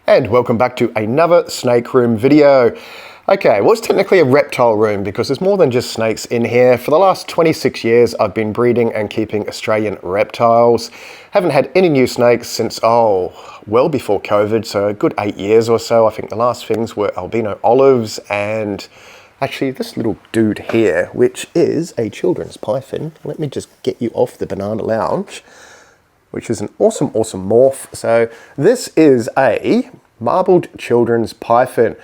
And welcome back to another snake room video. Okay, well, it's technically a reptile room because there's more than just snakes in here. For the last 26 years, I've been breeding and keeping Australian reptiles. Haven't had any new snakes since, well before COVID, so a good 8 years or so. I think the last things were albino olives and actually this little dude here, which is a children's python. Let me just get you off the banana lounge, which is an awesome morph. So this is a marbled children's python.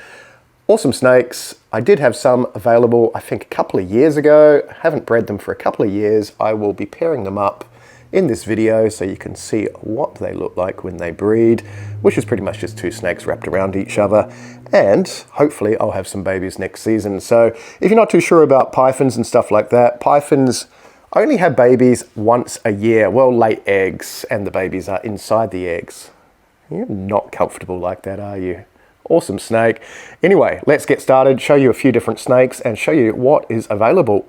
Awesome snakes. I did have some available, I think, a couple of years ago. Haven't bred them for a couple of years. I will be pairing them up in this video so you can see what they look like when they breed, which is pretty much just two snakes wrapped around each other. And hopefully I'll have some babies next season. So if you're not too sure about pythons and stuff like that, pythons only have babies once a year. Well, lay eggs, and the babies are inside the eggs. You're not comfortable like that, are you? Awesome snake. Anyway, let's get started, show you a few different snakes and show you what is available.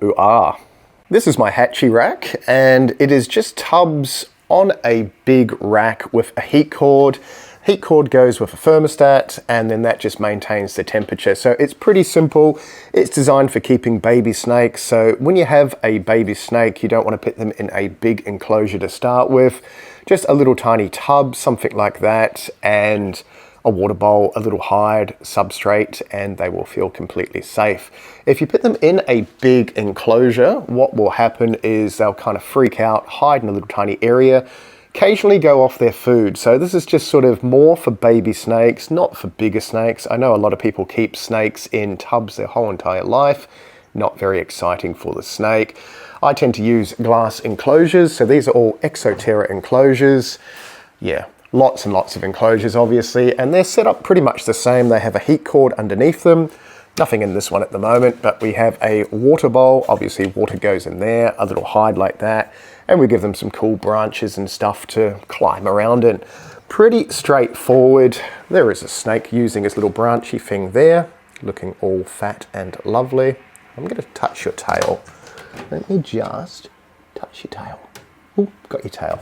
This is my hatchie rack, and it is just tubs on a big rack with a heat cord. Heat cord goes with a thermostat, and then that just maintains the temperature. So it's pretty simple. It's designed for keeping baby snakes. So when you have a baby snake, you don't want to put them in a big enclosure to start with. Just a little tiny tub, something like that, and a water bowl, a little hide, substrate, and they will feel completely safe. If you put them in a big enclosure, what will happen is they'll kind of freak out, hide in a little tiny area, occasionally go off their food. So this is just sort of more for baby snakes, not for bigger snakes. I know a lot of people keep snakes in tubs their whole entire life. Not very exciting for the snake. I tend to use glass enclosures. So these are all Exoterra enclosures. Yeah, lots and lots of enclosures, obviously, and they're set up pretty much the same. They have a heat cord underneath them. Nothing in this one at the moment, but we have a water bowl. Obviously, water goes in there, a little hide like that, and we give them some cool branches and stuff to climb around in. Pretty straightforward. There is a snake using his little branchy thing there, looking all fat and lovely. I'm going to touch your tail. Let me just touch your tail. Ooh, got your tail.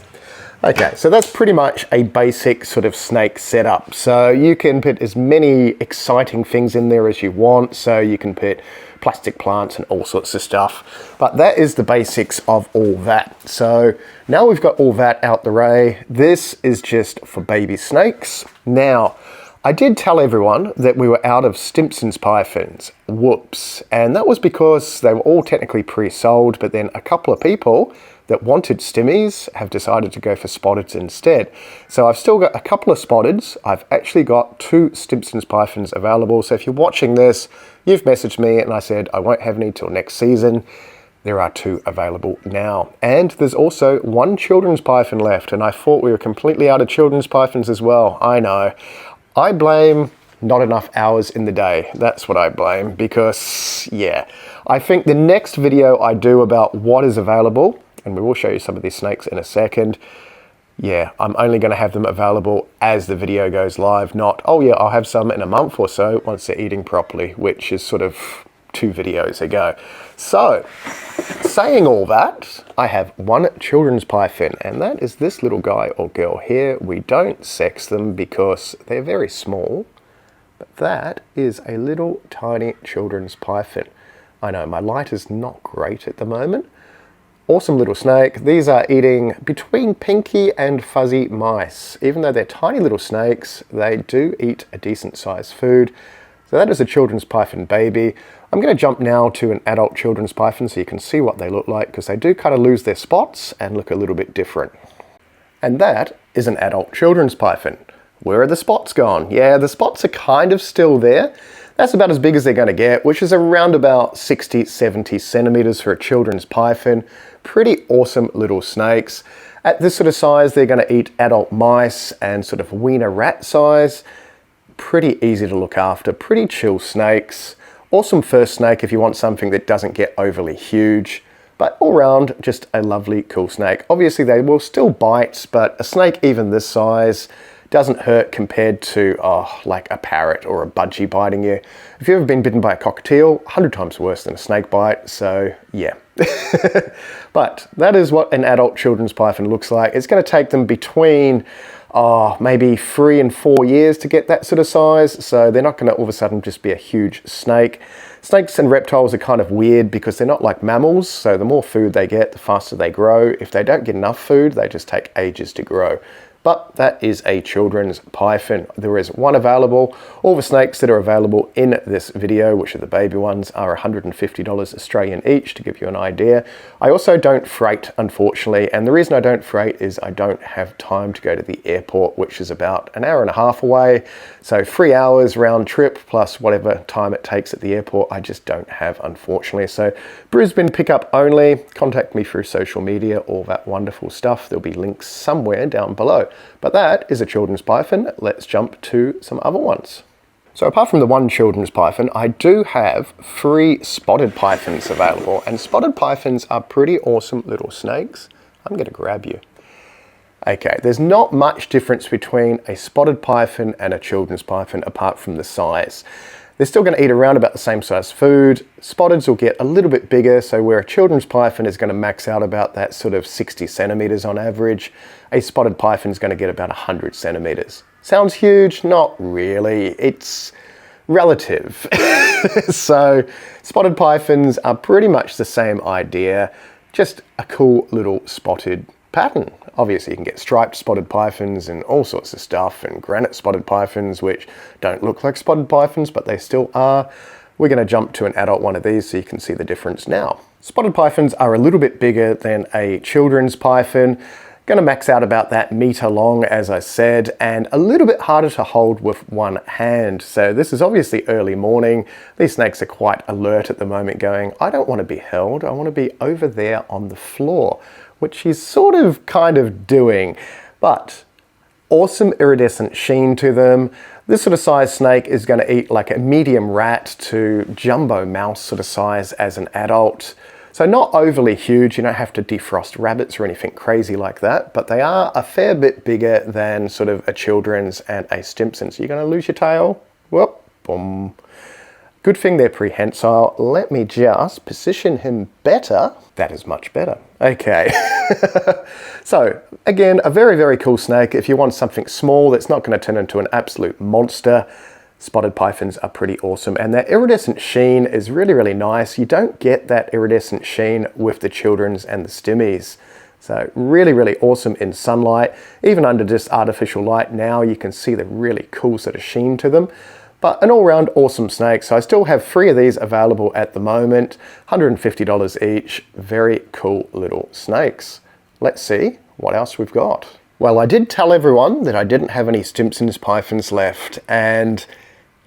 Okay, so that's pretty much a basic sort of snake setup. So you can put as many exciting things in there as you want. So you can put plastic plants and all sorts of stuff. But that is the basics of all that. So now we've got all that out the way. This is just for baby snakes. Now, I did tell everyone that we were out of Stimson's pythons. Whoops. And that was because they were all technically pre-sold, but then a couple of people that wanted stimmies have decided to go for spotteds instead. So I've still got a couple of spotteds. I've actually got 2 Stimson's pythons available. So if you're watching this, you've messaged me and I said I won't have any till next season. There are 2 available now. And there's also 1 children's python left, and I thought we were completely out of children's pythons as well. I know. I blame not enough hours in the day. That's what I blame, because yeah, I think the next video I do about what is available, and we will show you some of these snakes in a second. Yeah, I'm only going to have them available as the video goes live, not, oh yeah, I'll have some in a month or so once they're eating properly, which is sort of 2 videos ago. So, saying all that, I have 1 children's python, and that is this little guy or girl here. We don't sex them because they're very small, but that is a little tiny children's python. I know my light is not great at the moment. Awesome little snake. These are eating between pinky and fuzzy mice. Even though they're tiny little snakes, they do eat a decent sized food. So that is a children's python baby. I'm going to jump now to an adult children's python so you can see what they look like, because they do kind of lose their spots and look a little bit different. And that is an adult children's python. Where are the spots gone? Yeah, the spots are kind of still there. That's about as big as they're going to get, which is around about 60, 70 centimeters for a children's python. Pretty awesome little snakes. At this sort of size, they're going to eat adult mice and sort of wiener rat size. Pretty easy to look after, pretty chill snakes. Awesome first snake if you want something that doesn't get overly huge, but all round, just a lovely, cool snake. Obviously they will still bite, but a snake even this size doesn't hurt compared to, like a parrot or a budgie biting you. If you've ever been bitten by a cockatiel, 100 times worse than a snake bite. So yeah, But that is what an adult children's python looks like. It's going to take them between maybe 3 and 4 years to get that sort of size, so they're not going to all of a sudden just be a huge snake. Snakes and reptiles are kind of weird because they're not like mammals, so the more food they get, the faster they grow. If they don't get enough food, they just take ages to grow. But that is a children's python. There is one available. All the snakes that are available in this video, which are the baby ones, are $150 Australian each, to give you an idea. I also don't freight, unfortunately, and the reason I don't freight is I don't have time to go to the airport, which is about an hour and a half away. So 3 hours round trip plus whatever time it takes at the airport, I just don't have, unfortunately. So Brisbane pickup only. Contact me through social media, all that wonderful stuff. There'll be links somewhere down below. But that is a children's python. Let's jump to some other ones. So apart from the one children's python, I do have 3 spotted pythons available. And spotted pythons are pretty awesome little snakes. I'm going to grab you. Okay, there's not much difference between a spotted python and a children's python apart from the size. They're still going to eat around about the same size food. Spotteds will get a little bit bigger, so where a children's python is going to max out about that sort of 60 centimeters on average, a spotted python is going to get about 100 centimeters. Sounds huge? Not really. It's relative. So spotted pythons are pretty much the same idea, just a cool little spotted pattern. Obviously you can get striped spotted pythons and all sorts of stuff, and granite spotted pythons, which don't look like spotted pythons, but they still are. We're going to jump to an adult one of these so you can see the difference now. Spotted pythons are a little bit bigger than a children's python. Going to max out about that meter long, as I said, and a little bit harder to hold with one hand. So this is obviously early morning. These snakes are quite alert at the moment, going, I don't want to be held, I want to be over there on the floor, which he's sort of kind of doing. But awesome iridescent sheen to them. This sort of size snake is going to eat like a medium rat to jumbo mouse sort of size as an adult. So not overly huge, you don't have to defrost rabbits or anything crazy like that, but they are a fair bit bigger than sort of a children's and a Stimson. So you're going to lose your tail? Whoop, boom. Good thing they're prehensile. Let me just position him better. That is much better. Okay. So again, a very, very cool snake. If you want something small that's not going to turn into an absolute monster, spotted pythons are pretty awesome. And that iridescent sheen is really, really nice. You don't get that iridescent sheen with the children's and the stimmies. So really, really awesome in sunlight. Even under just artificial light now, you can see the really cool sort of sheen to them. But an all-round awesome snake. So I still have 3 of these available at the moment, $150 each. Very cool little snakes. Let's see what else we've got. Well, I did tell everyone that I didn't have any Stimson's pythons left, and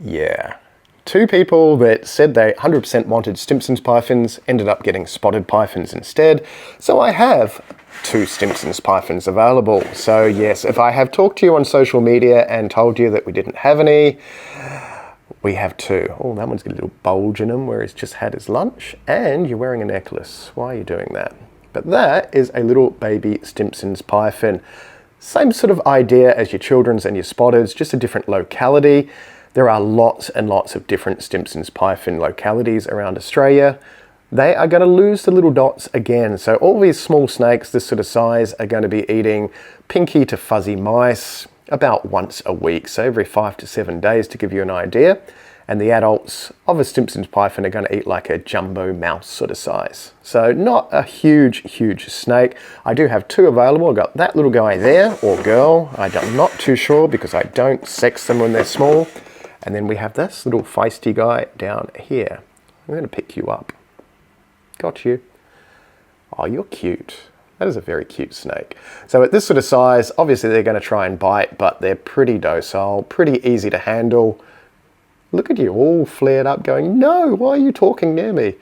yeah, 2 people that said they 100% wanted Stimson's pythons ended up getting spotted pythons instead. So I have 2 Stimson's pythons available. So yes, if I have talked to you on social media and told you that we didn't have any, we have 2. Oh, that one's got a little bulge in him where he's just had his lunch, and you're wearing a necklace. Why are you doing that? But that is a little baby Stimson's python. Same sort of idea as your children's and your spotteds, just a different locality. There are lots and lots of different Stimson's python localities around Australia. They are going to lose the little dots again. So all these small snakes this sort of size are going to be eating pinky to fuzzy mice about once a week. So every 5 to 7 days, to give you an idea. And the adults of a Stimson's python are going to eat like a jumbo mouse sort of size. So not a huge, huge snake. I do have 2 available. I've got that little guy there, or girl. I'm not too sure because I don't sex them when they're small. And then we have this little feisty guy down here. I'm going to pick you up. Got you. Oh, you're cute. That is a very cute snake. So at this sort of size, obviously they're going to try and bite, but they're pretty docile, pretty easy to handle. Look at you, all flared up going, no, why are you talking near me?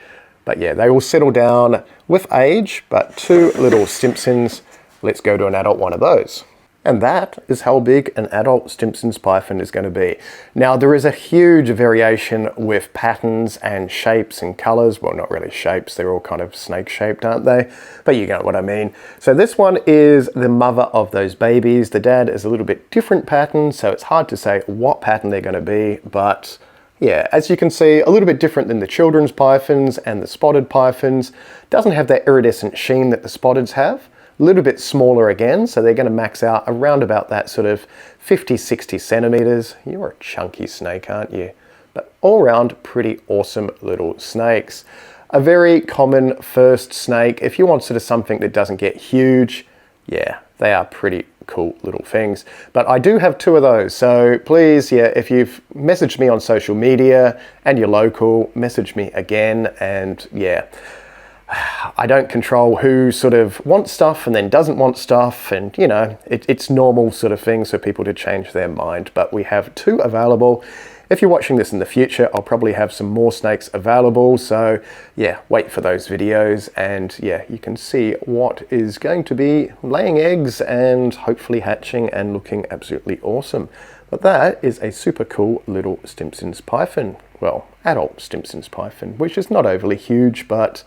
But yeah, they will settle down with age, but 2 little Stimsons. Let's go to an adult one of those. And that is how big an adult Stimson's python is going to be. Now, there is a huge variation with patterns and shapes and colors. Well, not really shapes. They're all kind of snake-shaped, aren't they? But you get what I mean. So this one is the mother of those babies. The dad is a little bit different pattern, so it's hard to say what pattern they're going to be, but Yeah, as you can see, a little bit different than the children's pythons and the spotted pythons. Doesn't have that iridescent sheen that the spotteds have. A little bit smaller again, so they're going to max out around about that sort of 50-60 centimeters. You're a chunky snake, aren't you? But all around, pretty awesome little snakes. A very common first snake. If you want sort of something that doesn't get huge, yeah, they are pretty cool little things. But I do have 2 of those, so please, yeah, if you've messaged me on social media and you're local, message me again. And yeah, I don't control who sort of wants stuff and then doesn't want stuff, and you know, it's normal sort of thing for people to change their mind. But we have 2 available. If you're watching this in the future, I'll probably have some more snakes available, so yeah, wait for those videos, and yeah, you can see what is going to be laying eggs and hopefully hatching and looking absolutely awesome. But that is a super cool little Stimson's python. Well, adult Stimson's python, which is not overly huge, but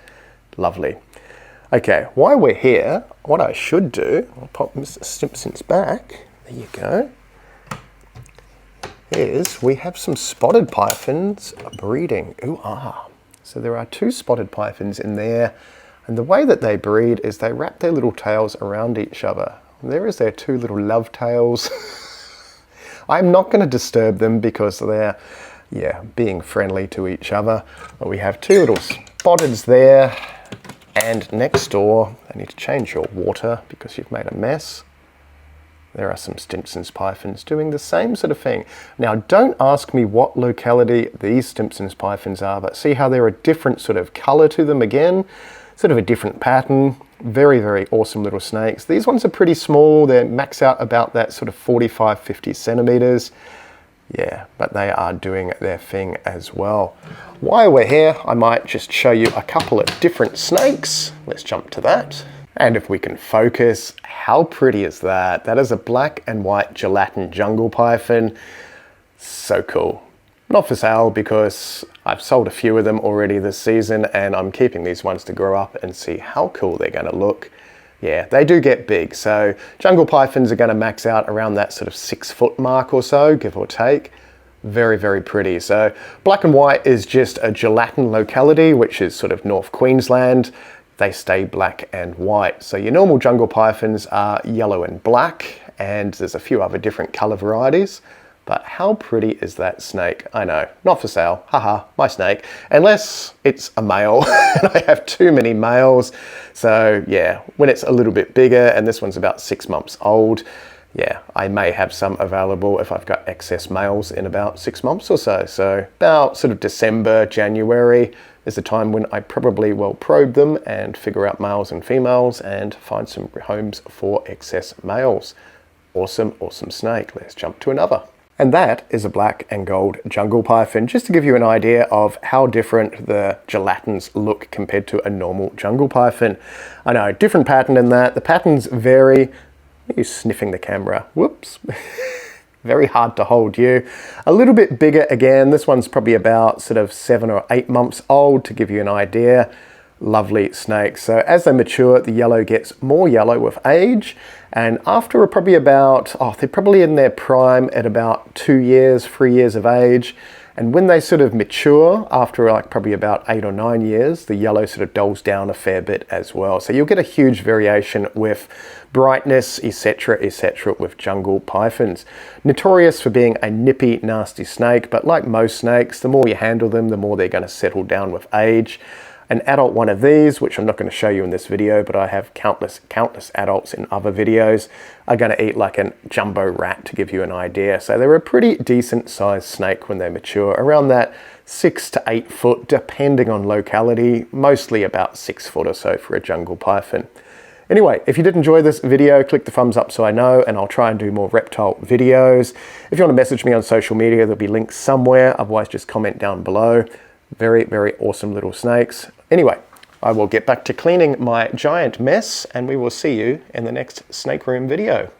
lovely. Okay, while we're here, what I should do, I'll pop Mr. Stimson's back, there you go, is we have some spotted pythons breeding. Ooh, ah. So there are 2 spotted pythons in there, and the way that they breed is they wrap their little tails around each other. There is their 2 little love tails. I'm not going to disturb them because they're, yeah, being friendly to each other. But we have 2 little spotteds there, and next door, I need to change your water because you've made a mess. There are some Stimson's pythons doing the same sort of thing. Now, don't ask me what locality these Stimson's pythons are, but see how they're a different sort of color to them again? Sort of a different pattern. Very, very awesome little snakes. These ones are pretty small. They max out about that sort of 45-50 centimeters. Yeah, but they are doing their thing as well. While we're here, I might just show you a couple of different snakes. Let's jump to that. And if we can focus, how pretty is that? That is a black and white gelatin jungle python. So cool. Not for sale because I've sold a few of them already this season, and I'm keeping these ones to grow up and see how cool they're going to look. Yeah, they do get big. So jungle pythons are going to max out around that sort of 6 foot mark or so, give or take. Very, very pretty. So black and white is just a gelatin locality, which is sort of North Queensland. They stay black and white. So your normal jungle pythons are yellow and black, and there's a few other different color varieties. But how pretty is that snake? I know, not for sale, haha, my snake, unless it's a male and I have too many males. So yeah, when it's a little bit bigger, and this one's about 6 months old, yeah, I may have some available if I've got excess males in about 6 months or so. So about sort of December, January is the time when I probably will probe them and figure out males and females and find some homes for excess males. Awesome, awesome snake. Let's jump to another. And that is a black and gold jungle python, just to give you an idea of how different the gelatins look compared to a normal jungle python. I know, different pattern in that. The patterns vary. Are you sniffing the camera? Whoops. Very hard to hold you. A little bit bigger again. This one's probably about sort of 7 or 8 months old, to give you an idea. Lovely snakes. So as they mature, the yellow gets more yellow with age, and after probably about, they're probably in their prime at about 2 years, 3 years of age. And when they sort of mature, after like probably about 8 or 9 years, the yellow sort of dulls down a fair bit as well. So you'll get a huge variation with brightness, etc., etc. with jungle pythons. Notorious for being a nippy, nasty snake, but like most snakes, the more you handle them, the more they're going to settle down with age. An adult one of these, which I'm not going to show you in this video, but I have countless adults in other videos, are going to eat like a jumbo rat, to give you an idea. So they're a pretty decent sized snake when they mature, around that 6 to 8 foot, depending on locality, mostly about 6 foot or so for a jungle python. Anyway, if you did enjoy this video, click the thumbs up so I know, and I'll try and do more reptile videos. If you want to message me on social media, there'll be links somewhere, otherwise just comment down below. Very, very awesome little snakes. Anyway, I will get back to cleaning my giant mess, and we will see you in the next snake room video.